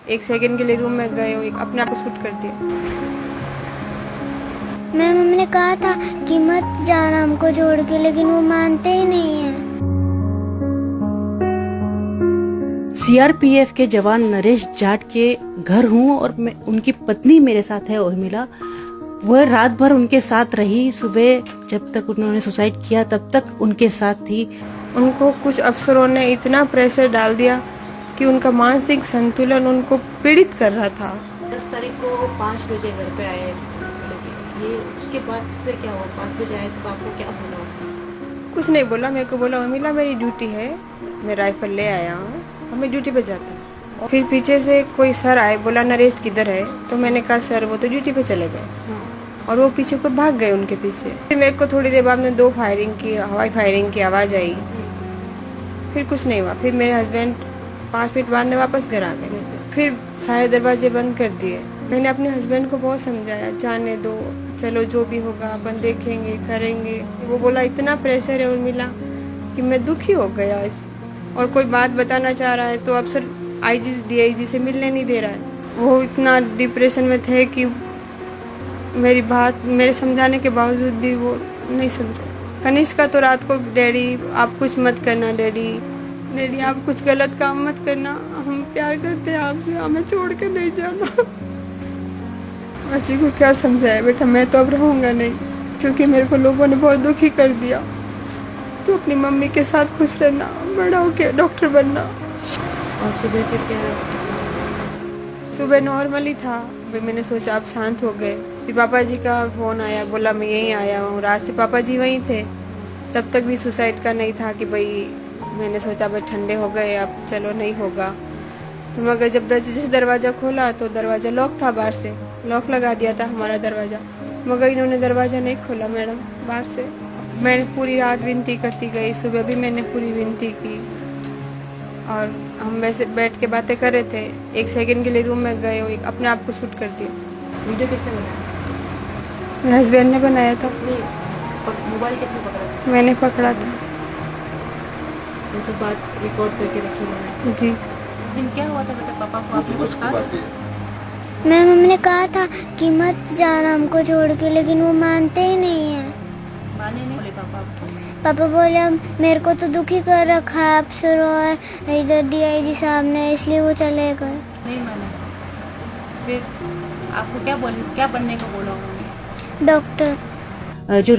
एक सेकंड के लिए रूम में गए, एक अपने आप को शूट कर दिया। मैम हमने कहा था कि मत जाना हमको छोड़ के, लेकिन वो मानते ही नहीं है। सीआरपीएफ के जवान नरेश जाट के घर हूँ और मैं उनकी पत्नी मेरे साथ है उर्मिला। वह रात भर उनके साथ रही, सुबह जब तक उन्होंने सुसाइड किया तब तक उनके साथ थी। उनको कुछ अफसरों ने इतना प्रेशर डाल दिया कि उनका मानसिक संतुलन उनको पीड़ित कर रहा था। 10 तारीख को 5 बजे घर पे आए लड़के। ये उसके बाद से क्या हुआ? 5 बजे आए तो आपको क्या बोला? कुछ नहीं बोला, मेरे को बोला उर्मिला मेरी ड्यूटी है, मैं राइफल ले आया हूँ, हमें ड्यूटी पे जाता है। और फिर पीछे से कोई सर आए, बोला नरेश किधर है? तो मैंने कहा सर वो तो ड्यूटी पे चले गए। और वो पीछे पे भाग गए उनके पीछे। फिर मेरे को थोड़ी देर बाद में 2 फायरिंग की, हवाई फायरिंग की आवाज़ आई। फिर कुछ नहीं हुआ। फिर मेरे हस्बैंड 5 मिनट बाद में वापस घर आ गए। फिर सारे दरवाजे बंद कर दिए। मैंने अपने हस्बैंड को बहुत समझाया, जाने दो, चलो जो भी होगा अपन देखेंगे करेंगे। वो बोला इतना प्रेशर है उर्मिला कि मैं दुखी हो गया और कोई बात बताना चाह रहा है तो अफसर आईजी डीआईजी से मिलने नहीं दे रहा है। वो इतना डिप्रेशन में थे कि मेरी बात मेरे समझाने के बावजूद भी वो नहीं समझा। कनिष्का तो रात को डैडी आप कुछ मत करना, डैडी आप कुछ गलत काम मत करना, हम प्यार करते हैं आपसे, हमें छोड़ कर नहीं जाना। बच्ची को क्या समझाए बेटा, मैं तो अब रहूँगा नहीं क्योंकि मेरे को लोगों ने बहुत दुखी कर दिया। तो अपनी मम्मी के साथ खुश रहना, बड़ा होके डॉक्टर बनना। और सुबह फिर क्या रहा? सुबह नॉर्मल ही था। फिर मैंने सोचा आप शांत हो गए। फिर पापा जी का फ़ोन आया, बोला मैं यहीं आया हूँ। रात से पापा जी वहीं थे। तब तक भी सुसाइड का नहीं था कि भाई, मैंने सोचा भाई ठंडे हो गए अब चलो नहीं होगा। तो मगर जब जैसे दरवाज़ा खोला तो दरवाज़ा लॉक था, बाहर से लॉक लगा दिया था हमारा दरवाज़ा। मगर इन्होंने दरवाज़ा नहीं खोला मैडम बाहर से। मैंने पूरी रात विनती करती गई, सुबह भी मैंने पूरी विनती की। और हम वैसे बैठ के बातें कर रहे थे, एक सेकंड के लिए रूम में गए, एक अपने आप को शूट कर दिया। वीडियो किसने बनाया? मेरे हस्बैंड ने बनाया था। नहीं, मोबाइल किसने पकड़ा? मैंने पकड़ा था। वो सब बात रिकॉर्ड करके रखी मैंने। जी। जिन क्या हुआ था बेटा? पापा को आपने कुछ कहा? मैम हमने कहा था कि मत जाना हमको छोड़ के, लेकिन वो मानते ही नहीं है। माने नहीं बोले पापा आपको? पापा बोले मेरे को तो दुखी कर रखा है अफसर और इधर डीआईजी साहब ने, इसलिए वो चले गए। नहीं माने। फिर आपको क्या बनने को बोला उन्होंने? डॉक्टर। जो